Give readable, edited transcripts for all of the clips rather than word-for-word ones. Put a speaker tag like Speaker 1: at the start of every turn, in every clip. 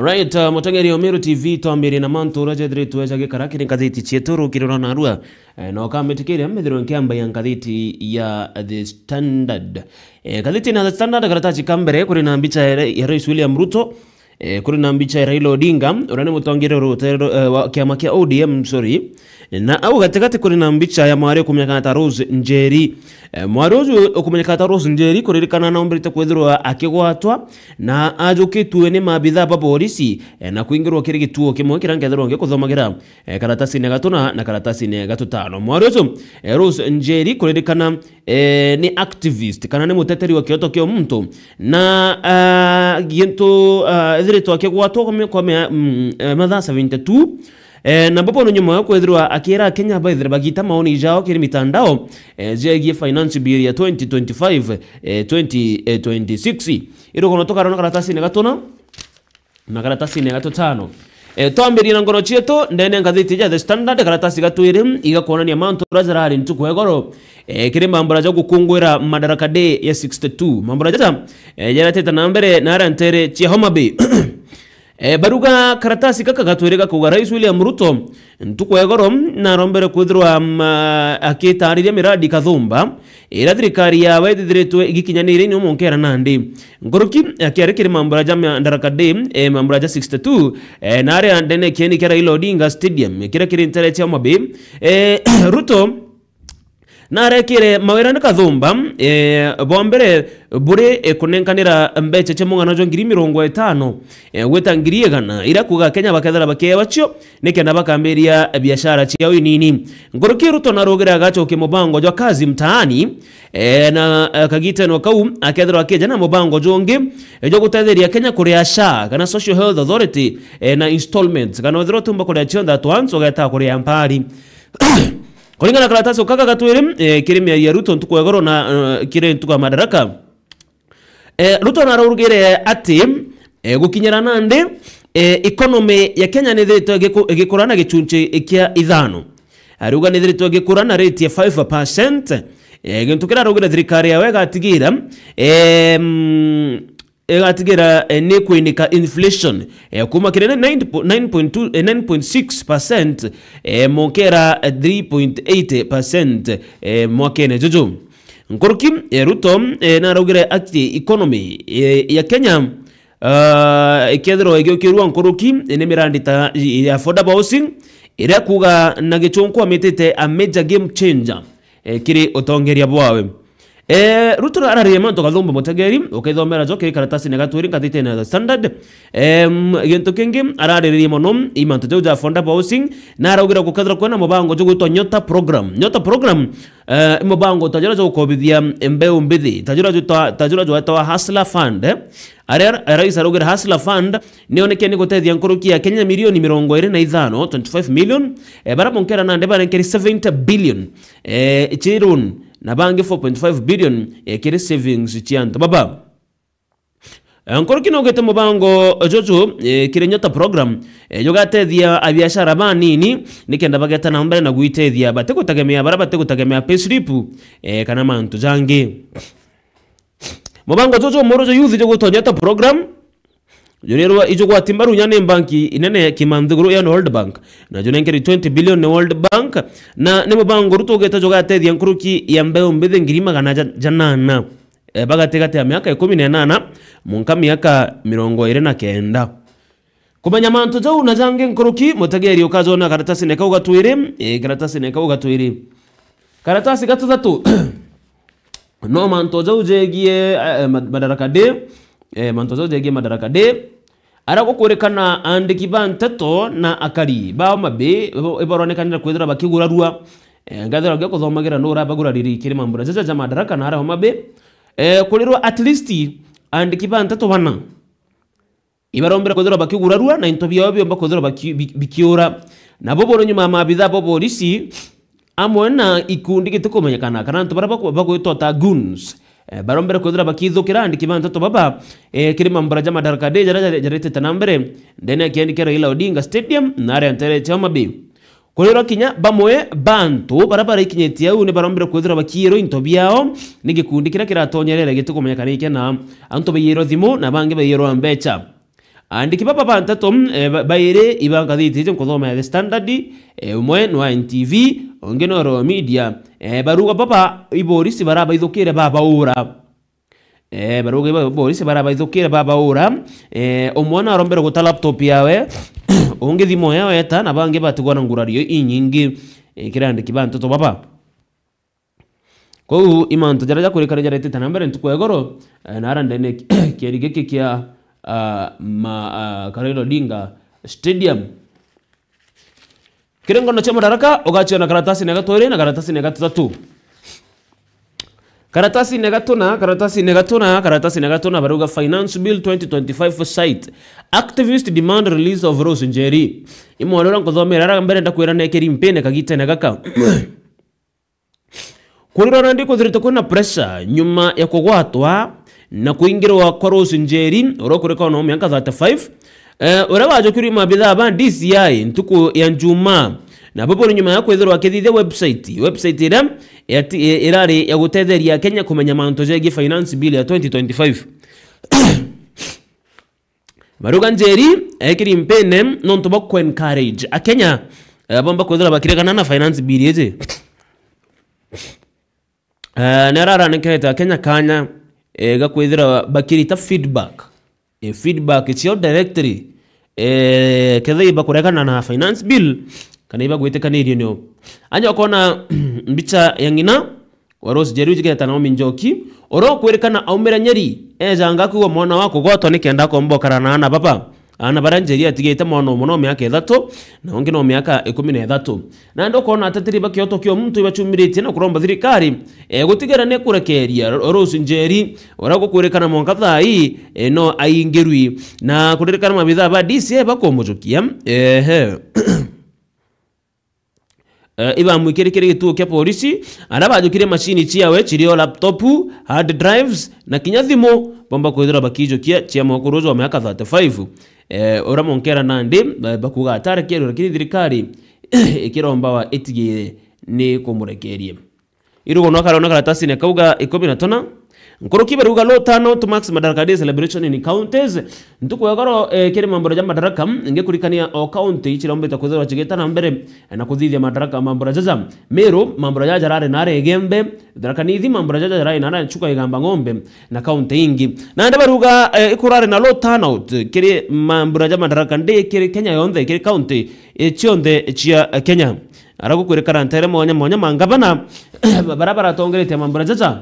Speaker 1: Alright, mutangeri Omeru TV twambire na mantu rajadre tuweza gekaraki ni ngathiti cietu kirona narua no kametikire amethiro nkiamba ya ngathiti ya The Standard. Ngathiti na The Standard karatachi kambere kuri na mbicha ya Rais William Ruto, kuri na mbicha ya Raila Odinga urane mutangire Ruto kiama kia ODM na au katikati kuri na mbicha ya mwari kumnyakana Rose Njeri. Mwarozu okumenyekana Rose Njeri kuririkana na umbrite kwethirwa akigwatwa na ajukitwe ni mabitha ba polisi na kuingirwa kiri gituo kimwe kirangethirwa ngikuthomagira karatasi ne gatuna na karatasi ne gatutano. Mwarozu Rose Njeri kuririkana ni activist kana ni muteteri wa kioto kio mtu na gintu ethirito akigwatwa kwa mathaa 72 na bopo no nyuma kwethirwa akira Kenya baithira bagita maoni jao kiri mitandao jegie finance bill ya 2025 2026 iro kono toka na karatasi ne gatona na karatasi ne gatutano twambiri na ngoro chieto ndene ngathiti ya The Standard karatasi gatwire igakonania mantu razarari ntuku egoro kiri mambura jo gukungwira Madaraka Day ya 62 mambura jata yarateta na mbere na arantere chia Homa Bay. Baruga karatasi kaka gatwirega kuga Rais William Ruto ntuko egoro na rombere kwithirwa akitariria miradi kathumba ira thirikari ya wethithiritwe igikinyanire ni umunkera nandi ngoroki akiarekire mambura ja Madaraka Day mambura ja 62 na ari ndene kieni kera Raila Odinga Stadium kira kiri ntere cha Homa Bay. Ruto na arekire mawira na kathumba bombere bure kunenkanira mbeche chemungana jo 50,000 weta 100 ira kuga Kenya bakethera bakeya bacho nikenda bakamberia biashara chiao inini ngoroki Ruto na rogera gacho ke mubango jo kazi mtaani na kagite no kau akethera akeja na mubango jonge jo gutetheria Kenya kuria SHA kana Social Health Authority na installments kana wethero tumba kuria chionda twanzo geta kuria mpari. Kulingana na karatasi kaka gatwire kirimia ya Ruto ntuko egoro na kire ntuko Madaraka Ruto na rugire ati gukinyira nande economy ya Kenya ni thirito gikurana gichunche kia ithano aruga ni thirito gikurana rate ya 5% gintukira rugire thirikari ya wega atigira egatigira ni kuinika inflation kuma kire 9.6% mokera 3.8% mwakene jojo ngoroki Ruto na rugire ati economy ya Kenya ikethero egokirwa ngoroki ni mirandi ta affordable housing ira kuga na gichonko ametete a major game changer kiri otongeria bwawe. Ruto araria manto kathumba mutageri ukithomera jo kiri karatasi ne gatwiri ngathite na The Standard gintu kingi arariria mono imanto jo ja affordable housing na araugira gukathira kwena mubango jo gwitwa Nyota program mubango tajira jo kobithia mbeu mbithi tajira jo etwa Hustler Fund Rais araugira Hustler Fund nioneke ni gutethia nkoroki ya Kenya milioni 25 25 million bara monkera na ndeba nkeri 70 billion chirun na bangi 4.5 billion kiri savings chianto baba nkoroki no gete mubango jojo kire Nyota program yogatethia abiashara banini nikenda bageta na mbere na guitethia bategutagemea bara bategutagemea payslip kana mantu jangi mubango jojo morojo youth jogo Nyota program Jonero ijo kwa timbaru nyane banki inene kimandhuguru ya World Bank na jonenkeri 20 billion ne World Bank na ne mubango Ruto geta joga tethi nkuruki ya mbeo mbithe ngirima kana janana bagategate ya miaka 18 munka miaka 29 kumanya mantu jau na jange nkuruki mutageri ukazona karatasi ne kauga twire karatasi ne kauga twire karatasi gatatu no mantu jau jegie Madaraka Day mantozo jege Madaraka Day ara gukurekana andiki banteto na akari ba mabe ibaronekana kwethira bakigurarua ngathira gyo kuthomagira no rabagura riri kiri mambura jaja Madaraka na ara mabe kulirwa at least andiki banteto bana ibarombera kwethira bakigurarua na intobia byo bakwethira bikiura na bobo nyuma mabitha bobo risi amwena ikundi gitukumenyekana kana ntobara bakwitota goons barombere kwethira bakithukira andiki banteto baba kiri mambura ja Madaraka Day jarete tanambere ndene akiandikira Raila Odinga Stadium na ari antere cha Homa Bay kuliro kinya bamwe bantu barabara ikinyetia une barombere kwethira bakiro intobiao nigikundi kira kiratonyerere gitukumenyekana ikena anto beyero thimo na bange beyero ambecha andiki papa pantatu baire ibanga thiti nkuthoma The Standard umwe no NTV onge no Royal Media baruga papa iborisi baraba ithukire baba ura baruga iborisi baraba ithukire baba ura omwana arombere guta laptop yawe onge thimo yawe eta na bange batigwana ngurario inyingi kirande kibantu to papa ko imanto jaraja kurekana jarete tanambere ntukwegoro narandene kierigeke kia Karaila Odinga Stadium kirengono cha madaraka ogachio na karatasi na gatore na karatasi na gatatu karatasi na gatuna baruga Finance Bill 2025 for site activist demand release of Rose Njeri imwalora nkothomera ara mbere ndakwira nekeri mpene kagite na gaka kurira ndiko thirite kuna pressure nyuma ya kugwatwa na kuingirwa kwa Rose Njeri urokureka no myaka 35 urawaje kuri mabitha ba DCI ntuko ya njuma na babo nyuma ya kwethirwa kithithe website irari ya gutetheria Kenya kumenya manto jegi Finance Bill ya 2025 Maruga Njeri ekiri mpene nonto bakko encourage Kenya bomba kwethirwa bakirekana na Finance Bill yeje nerara neketa Kenya kanya gakwithira bakirita feedback cio directory kethe bakurekana na Finance Bill kana iba gwetekanirio nyo anya kona mbicha yangina wa Rose Njeri ujiketa na Njoki oro kwerekana aumira Nyeri ejanga kuwa mwana wako gotwa nikenda kombokara na papa ana Njeri atigete mwana muno myaka 3 na onge no myaka 13 na ndo kona atatiri bakioto kyo mtu ibachumirite na kuromba thirikari gutigera ne kurekeria Rose Njeri orago kwerekana monka thai no aingerwi na kurerekana mabitha ba DCI bakomujukia iba mwikirikire gituo kya polisi arabajukire machine ciawe cirio laptop hard drives na kinya thimo bomba kwithira bakijokia cia mokuruzo wa miaka 35 ora monkera nandi bakuga atare kero kiri thirikari ikiromba wa etigire ni kumurekerie irugo no karona karatasi ne kauga 15 nkoroki baruga lo tano to max madaraka day celebration in counties ntuko yagoro kire mambura ja madaraka ngekurikania o county chirombeta kuthira chigeta na mbere na kuthithia madaraka mambura jaja Meru mambura ja jarare nare gembe darakanithi mambura ja jarare nare chuka igamba ngombe na county ingi na nda baruga ikurare na lo turnout kire mambura ja madaraka ndi kire Kenya yonde kire county chionde chia Kenya arago kurekana ntere monya mangabana barabara tongerete mambura jaja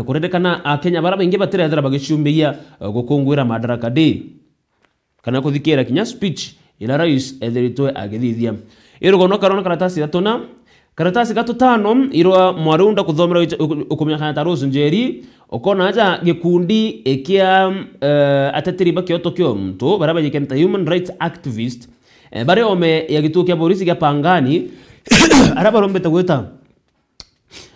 Speaker 1: kuredekana Kenya baraba inge batera yadara bagishumbiya gukungwira madaraka day kana kuthikira kinya speech ila rais etheritoe agithithia irugo no karona karatasi gatuna karatasi gatutano irwa mwarunda kuthomera ukumya kana Rose Njeri okona aja gikundi ekia atatiri bakioto kyo mtu baraba yikenta human rights activist bare ome ya gituo kya polisi kya Pangani araba rombeta gweta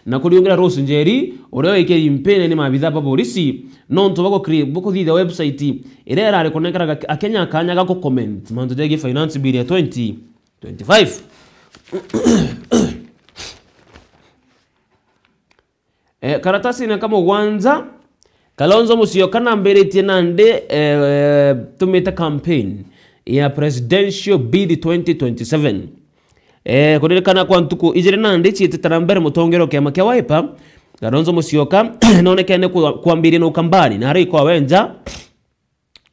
Speaker 1: na kuriongera Rose Njeri oreo ikeri mpene ni mabitha pa polisi nonto bako create bako thitha website irera ari konekera Kenya kanya gako comment manto jegi Finance Bill ya 2025 karatasi na kama wanza Kalonzo Musyoka na mberetie nande tumeta campaign ya presidential bid 2027 kurekana kwa ntuko ijere nande chite tarambere mutongero kema kya Wiper Kalonzo Musyoka nonekane kwambiri no kambani na ari kwa wenja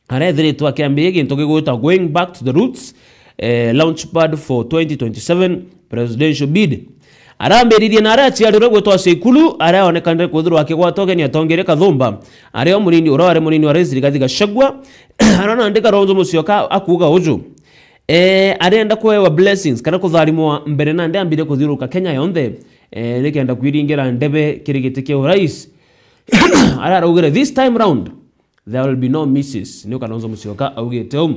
Speaker 1: arethire twa kiambie gintu giguta going back to the roots launchpad for 2027 presidential bid aramberirie na arachi arire gwetwa Sekulu araonekane kuthurwa akigwatoke ni atongere Kathumba ario munini urare munini wa Rais Rigathi Gachagua arona ndika Kalonzo Musyoka akuga uju arenda kuhewa blessings kana kutharimwa mbere na nde ambire kuthiruka Kenya yonthe nikenda kwiringira ndebe kirigite kya urais ararugire this time round there will be no misses ni Kalonzo Musyoka augite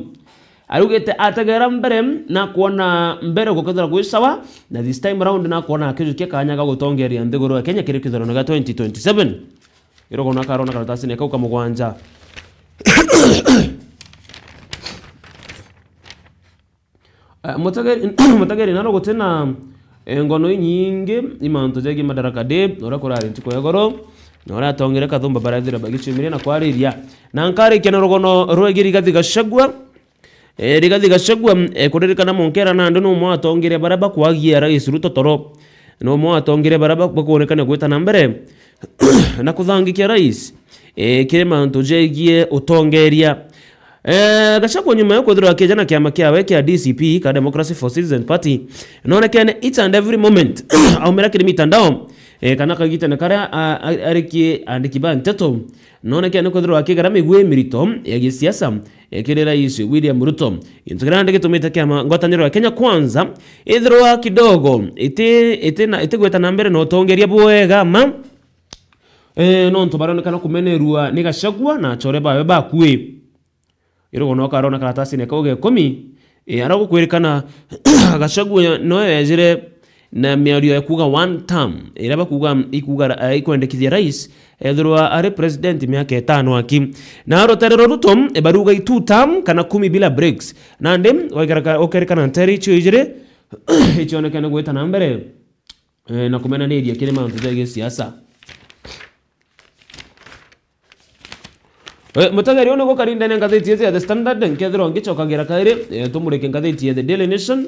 Speaker 1: arugite atagera mbere na kuona mbere gukathira gwisawa na this time round na kuona akijukia kanyaga gutongeria ndiguru ya Kenya kirikithiro na 2027 irogo na karona karatasi ne kauka mugwanja mutageri naro gutena ngono nyingi imanto jegi madaraka day ora kurari ntiko yagoro nora tongere kathumba barathira bagichumire na kwariria na nkari kena rogono rwegiri gathigashagwa Rigathigashagwa kuririkana monkera na ndu no mwatongire baraba kwagia rais Ruto toro no mwatongire baraba kuonekana gweta na mbere na kuthangikia rais kirema ntujegie utongeria Gachagua nyuma yo kuthira kijana kiama kiawe kia DCP ka Democracy for Citizen Party nonekane each and every moment aumera kiri mitandao kana kagita na kara ariki andikiba nteto nonekane kuthira kigara migwe mirito ya gisiasa kiri rais William Ruto intugrande gitumita kiama ngwataniro ya Kenya Kwanza ithirwa kidogo ite gweta na mbere no tongeria bwega ma no ntubaronekana kumenerua ni Gachagua na chore bawe bakue iro no karona karatasi ne kauge 10 arago kwerekana Gachagua no yajire na miario ya kuga one term iraba kuga ikuga ikwendekithia rais ethirwa ari president miaka 5 aki na rotarero Ruto baruga 2 term kana 10 bila breaks na ndem okerekana nteri chijire ichonekana gweta na mbere na kumena nedia kile mantu ya siasa Mutagari ono gokarinda ne ngatheti ya The Standard nkethiro ngichokagira kaire tumureke ngatheti ya The Daily Nation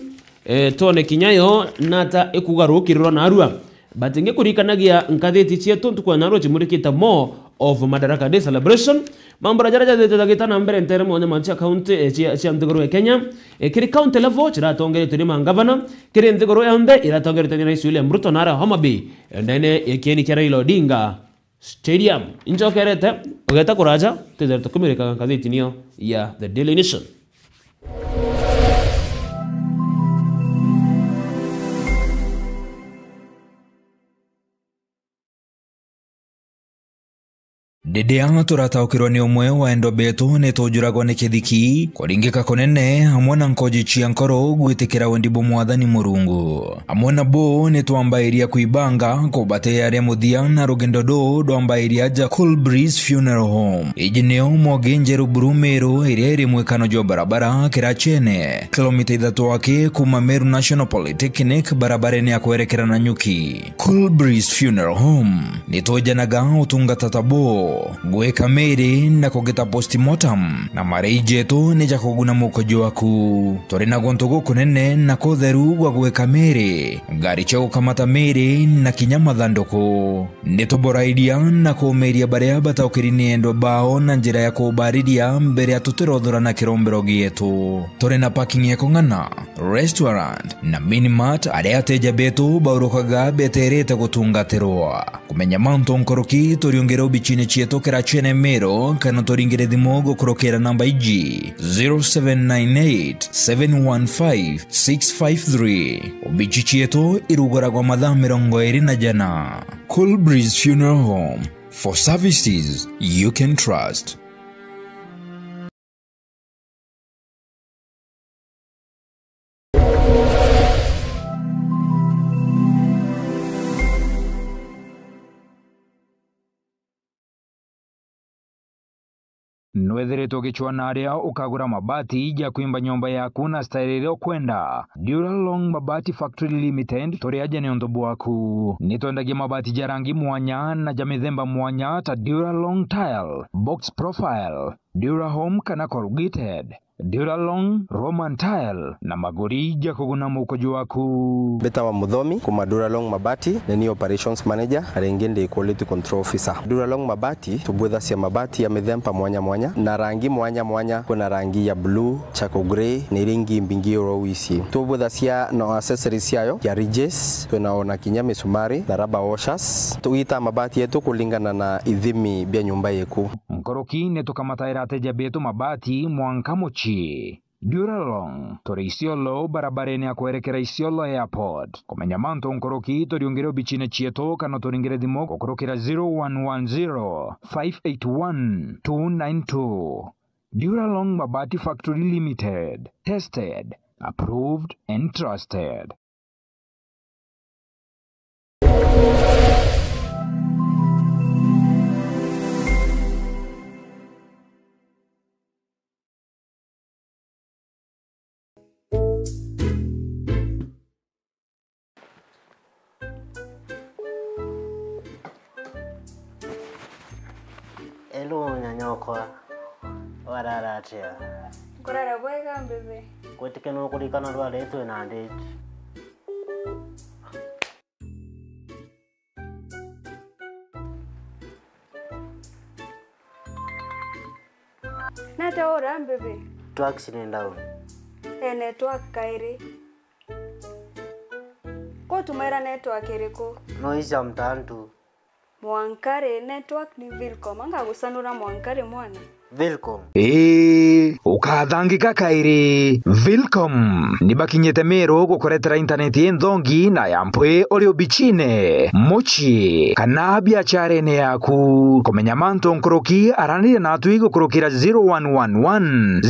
Speaker 1: tone kinyayo nata ikugarukirwa na arua batinge kurikanagia ngatheti cietu tukwa naro chimurikita more of Madaraka Day celebration mambo rajaraja tetagita na mbere ntere mwanya manchi account cia ndigoro ya Kenya kiri county level chiratongere tuni mangavana kiri ndigoro ya mbe iratongere tuni rais William Ruto nara Homa Bay ndene yekieni kira Raila Odinga Stadium injokerete ugeta kuraja tetete kumirika ngatheti niyo ya The Daily Nation
Speaker 2: Dedea turataukirwa ni umwe wa endo betu nitujuragwa ni kithiki kuringika kunene hamwe na nkoji cia nkoro gwitikira wendibo mwathani Murungu hamwe na bo nitwambairia kuibanga kubate aria muthia na rugendo ndwambairia ja Cool Breeze Funeral Home ijineo mogenjeru Brumeru iria iri mwekano jo barabara Kirachene kilomita 3 wake kuma Meru National Polytechnic barabareni ya kuerekera na Nyuki. Cool Breeze Funeral Home nitujanaga utungata tabo gweka mere na kugeta postmortem na mareijeto ni jakuguna mukojo waku tori na gontogo kunene na kotheru gwa gweka mere ngari chao kamata mere na kinyama thandoko nitoboraidia na kumeria baria bataukirini endo bao na njira ya kubaridia mbere ya tuterothora na kirombero gietu tori na parking ya kongana restaurant na minimart aria ateja betu baurukaga beterete gutungatirwa kumenya manto nkoroki toriongera ubichine chieto Kirachene Mero kana toringire thimo gukurokera namba iji 0798715653 ubichi chieto irugoragwa mathaa 24 Cool Breeze Funeral Home for services you can trust. Nwethiritwo gichwana aria ukagura mabati ya kuimba nyomba yaku na style kwenda Duralong Mabati Factory Limited tori aje ne ondobu waku nitwendagia mabati ja rangi mwanya na ja mithemba mwanya ta Duralong Tile, Box Profile, Durahome kana corrugated, Duralong Roman Tile na magori ja kuguna mukojo waku.
Speaker 3: Beta wa Muthomi kuma Duralong Mabati ni operations manager arengende quality control officer. Duralong Mabati tubwetha cia mabati ya mithemba mwanya mwanya na rangi mwanya mwanya kuna rangi ya blue, charcoal grey ni ringi mbingi rowisi. Tubwetha cia no accessories yayo ya ridges tunaona kinya misumari na rubber washers. Tuita mabati yetu kulingana na ithimi bia nyumba yeku.
Speaker 2: Mkoroki netukamataira ateja betu mabati mwankamochi Duralong tori Isiolo barabareni ya kuerekera Isiolo Airport. Kumenya manto nkoroki toriongere bichine chieto kana toringere thimo kukurokera 0110-581-292. Duralong Mabati Factory Limited. Tested, approved and trusted.
Speaker 4: Elo nyanyokwa. Wararatia.
Speaker 5: Kurara bwega mbebe.
Speaker 4: Kwetike no kulikana ndo leto na ndeti.
Speaker 5: Nata ora mbebe.
Speaker 4: Tu accident down.
Speaker 5: Network kairi. Ko tumaira network iriko.
Speaker 4: No isa mtantu.
Speaker 5: Mwankare network ni Vilcom. Anga gusanura Mwankare mwana.
Speaker 4: Vilcom.
Speaker 2: Ukathangika kairi. Vilcom ni bakinyete mero gukoretera interneti enthongi na yampwe uri bichine mochi kana biacharene yaku komenya manto nkoroki aranire na atu igukurukira 0111